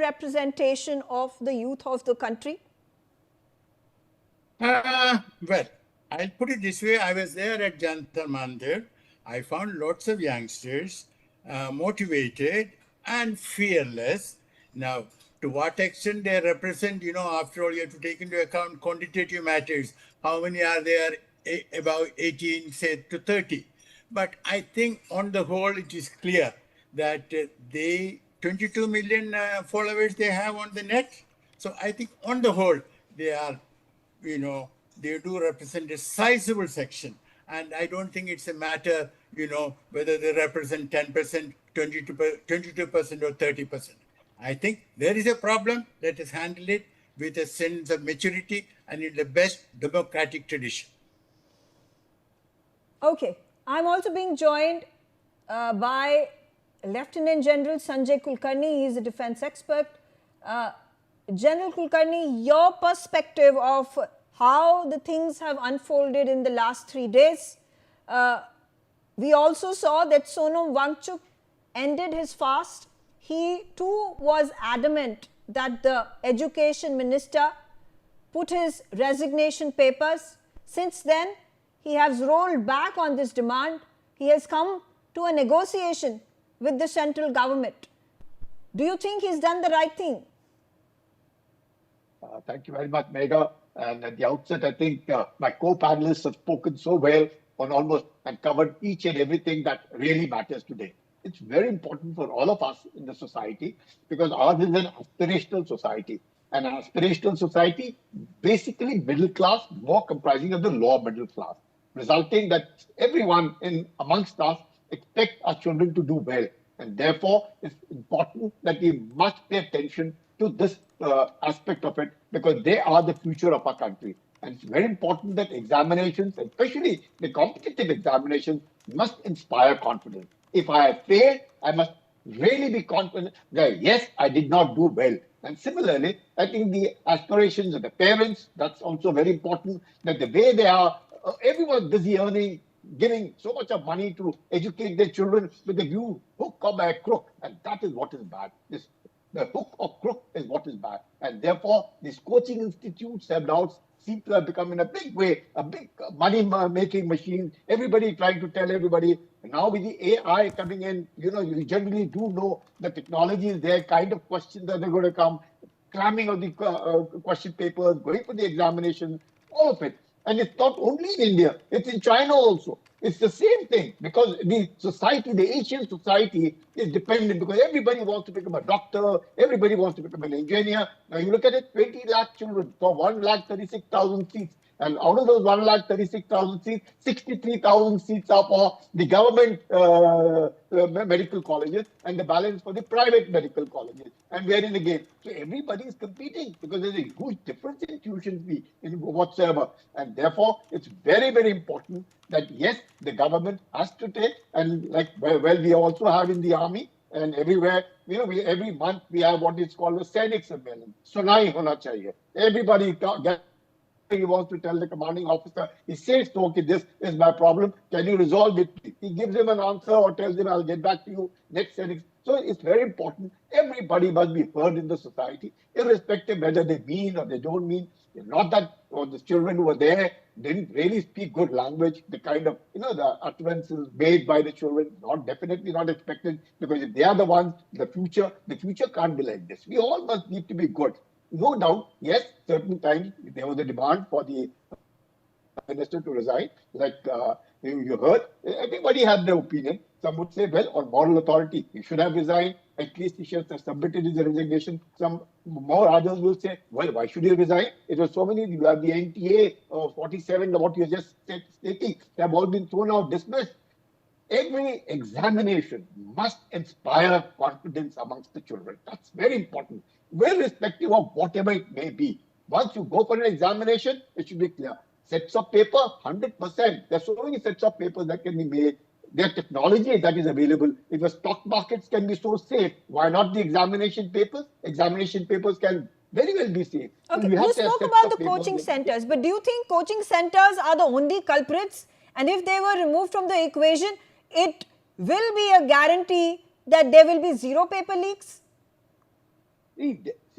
representation of the youth of the country? Well, I'll put it this way. I was there at Jantar Mandir. I found lots of youngsters motivated and fearless. Now, to what extent they represent, after all, you have to take into account quantitative matters. How many are there about 18, say, to 30? But I think on the whole, it is clear that they 22 million followers they have on the net. So I think on the whole, they are, they do represent a sizable section. And I don't think it's a matter, whether they represent 10%, 22% or 30%. I think there is a problem. Let us handle it with a sense of maturity and in the best democratic tradition. Okay. I'm also being joined by Lieutenant General Sanjay Kulkarni. He is a defense expert. General Kulkarni, your perspective of how the things have unfolded in the last 3 days. We also saw that Sonam Wangchuk ended his fast. He too was adamant that the education minister put his resignation papers. Since then, he has rolled back on this demand. He has come to a negotiation with the central government. Do you think he's done the right thing? Thank you very much, Megha. And at the outset, I think my co-panelists have spoken so well on almost and covered each and everything that really matters today. It's very important for all of us in the society because ours is an aspirational society. An aspirational society, basically middle class, more comprising of the lower middle class, resulting that everyone amongst us expect our children to do well. And therefore, it's important that we must pay attention to this aspect of it because they are the future of our country. And it's very important that examinations, especially the competitive examinations, must inspire confidence. If I have failed, I must really be confident that, yes, I did not do well. And similarly, I think the aspirations of the parents, that's also very important, that the way they are, everyone busy earning, giving so much of money to educate their children with the view, hook or by crook, and that is what is bad. The hook or crook is what is bad. And therefore, these coaching institutes have now seem to have become in a big way, a big money-making machine. Everybody trying to tell everybody. And now with the AI coming in, you generally do know the technology is there, kind of questions that are going to come, cramming of the question papers, going for the examination, all of it. And it's not only in India, it's in China also. It's the same thing because the society, the Asian society is dependent because everybody wants to become a doctor, everybody wants to become an engineer. Now you look at it, 20 lakh children for 1,36,000 seats. And out of those 1,36,000 seats, 63,000 seats are for the government medical colleges and the balance for the private medical colleges. And we're in the game. So everybody is competing because there's a huge difference in tuition fee in whatsoever. And therefore, it's very, very important that, yes, the government has to take, and we also have in the army and everywhere, every month we have what is called a Sainik Sammelan. Sunai hona chahiye. Everybody he wants to tell the commanding officer, he says, okay, this is my problem. Can you resolve it? He gives him an answer or tells him, I'll get back to you next Sainik. So it's very important. Everybody must be heard in the society, irrespective whether they mean or they don't mean. Not that the children who were there didn't really speak good language. The kind of, the utterances made by the children, definitely not expected, because if they are the ones, the future can't be like this. We all must need to be good. No doubt, yes, certain times there was a demand for the minister to resign, like you heard. Everybody had their opinion. Some would say, well, on moral authority, he should have resigned. At least he should have submitted his resignation. Some more others will say, well, why should he resign? It was so many. You have the NTA 47, what you just stating, they have all been thrown out, dismissed. Every examination must inspire confidence amongst the children. That's very important, irrespective of whatever it may be. Once you go for an examination, it should be clear. Sets of paper, 100%. There's so many sets of papers that can be made. There's technology that is available. If the stock markets can be so safe, why not the examination papers? Examination papers can very well be safe. Okay, you spoke about the coaching centers, but do you think coaching centers are the only culprits? And if they were removed from the equation, it will be a guarantee that there will be zero paper leaks?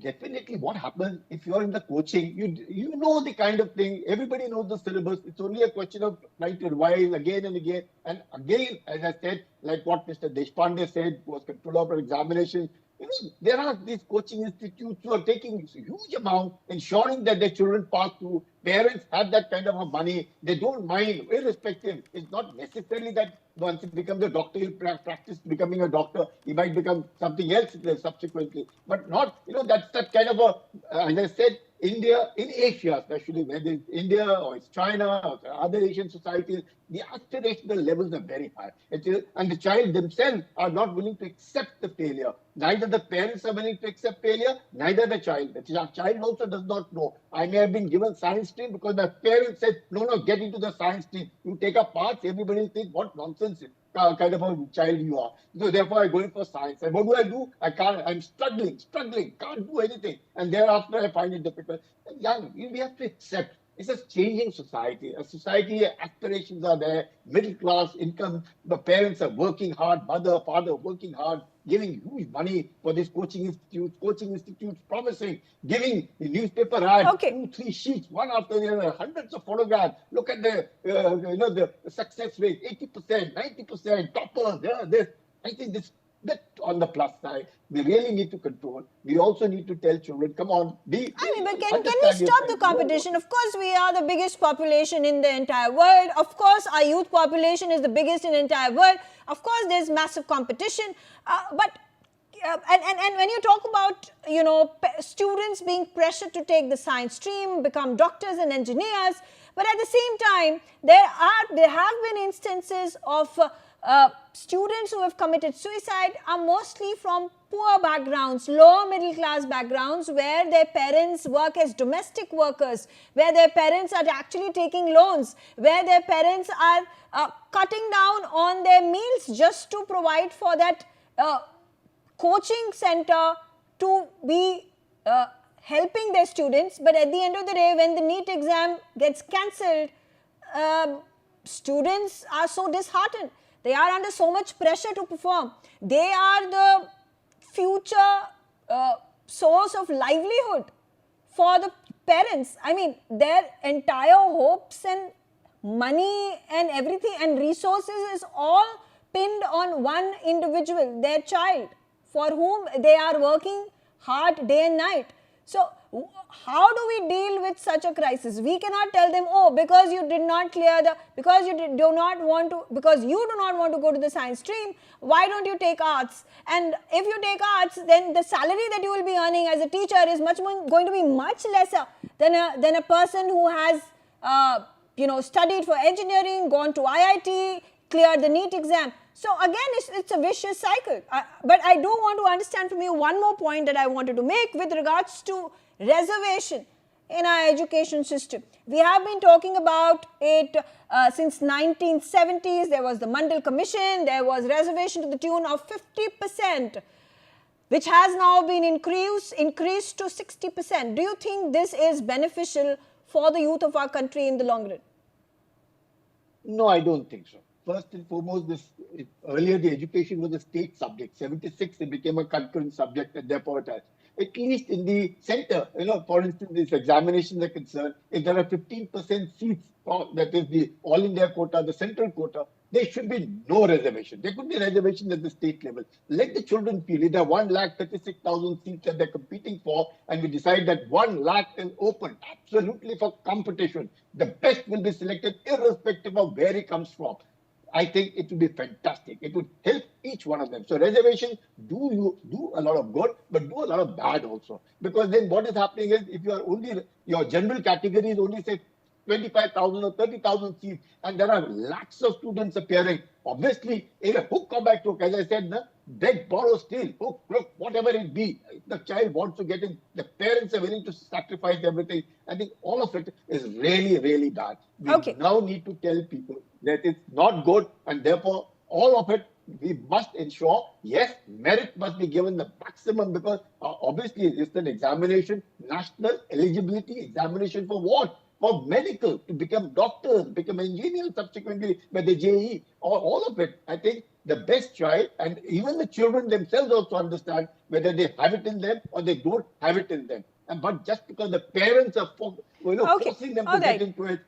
Definitely what happens if you're in the coaching, you know the kind of thing, everybody knows the syllabus. It's only a question of trying to revise again and again. And again, as I said, like what Mr. Deshpande said, was controller for examination. There are these coaching institutes who are taking huge amount, ensuring that their children pass through. Parents have that kind of a money. They don't mind, irrespective. It's not necessarily that once he becomes a doctor, he'll practice becoming a doctor. He might become something else subsequently. But not, that's that kind of as I said, India, in Asia especially, whether it's India or it's China or other Asian societies, the aspirational levels are very high. And the child themselves are not willing to accept the failure. Neither the parents are willing to accept failure, neither the child. The child also does not know. I may have been given science stream because my parents said, no, get into the science stream. You take up arts, everybody will think, what nonsense kind of a child you are. So therefore, I'm going for science. And what do? I can't. I'm struggling, can't do anything. And thereafter, I find it difficult. And young, we have to accept. It's a changing society. A society, aspirations are there, middle class income. The parents are working hard, mother, father working hard, giving huge money for these coaching institutes promising, giving the newspaper ads, Okay. 2-3 sheets, one after the other, hundreds of photographs. Look at the the success rate, 80%, 90%, toppers. This. I think this bit on the plus side, we really need to control. We also need to tell children, come on, But can we stop the competition? Of course, we are the biggest population in the entire world. Of course, our youth population is the biggest in the entire world. Of course, there's massive competition. And when you talk about, students being pressured to take the science stream, become doctors and engineers, but at the same time, there have been instances of students who have committed suicide are mostly from poor backgrounds, lower middle class backgrounds, where their parents work as domestic workers, where their parents are actually taking loans, where their parents are cutting down on their meals just to provide for that coaching center to be helping their students. But at the end of the day, when the NEET exam gets cancelled, students are so disheartened. They are under so much pressure to perform. They are the future source of livelihood for the parents. I mean, their entire hopes and money and everything and resources is all pinned on one individual, their child, for whom they are working hard day and night. So, how do we deal with such a crisis? We cannot tell them, oh, because you did not clear because you do not want to go to the science stream, why don't you take arts? And if you take arts, then the salary that you will be earning as a teacher is going to be much lesser than a person who has, studied for engineering, gone to IIT, cleared the NEET exam. So again, it's a vicious cycle. But I do want to understand from you one more point that I wanted to make with regards to reservation in our education system. We have been talking about it since 1970s. There was the Mandal Commission. There was reservation to the tune of 50%, which has now been increased to 60%. Do you think this is beneficial for the youth of our country in the long run? No, I don't think so. First and foremost, earlier the education was a state subject. 76, it became a concurrent subject and therefore at least in the center, for instance, these examinations are concerned, if there are 15% seats, that is the all India quota, the central quota, there should be no reservation. There could be reservation at the state level. Let the children feel it. There are 1,36,000 seats that they're competing for, and we decide that 1 lakh is open absolutely for competition. The best will be selected irrespective of where it comes from. I think it would be fantastic. It would help each one of them. So reservation do a lot of good, but do a lot of bad also. Because then what is happening is if you are only, your general category is only say 25,000 or 30,000 seats, and there are lakhs of students appearing. Obviously, in a hook come back to, as I said, beg, borrow, steal, hook, crook, whatever it be. If the child wants to get in, the parents are willing to sacrifice everything. I think all of it is really, really bad. We now need to tell people that it's not good, and therefore all of it we must ensure, yes, merit must be given the maximum, because obviously it's an examination, national eligibility examination for what? For medical, to become doctors, become engineers subsequently by the JEE, or all of it. I think the best child, and even the children themselves also understand whether they have it in them or they don't have it in them. And but just because the parents are Okay. forcing them All to get right. into it,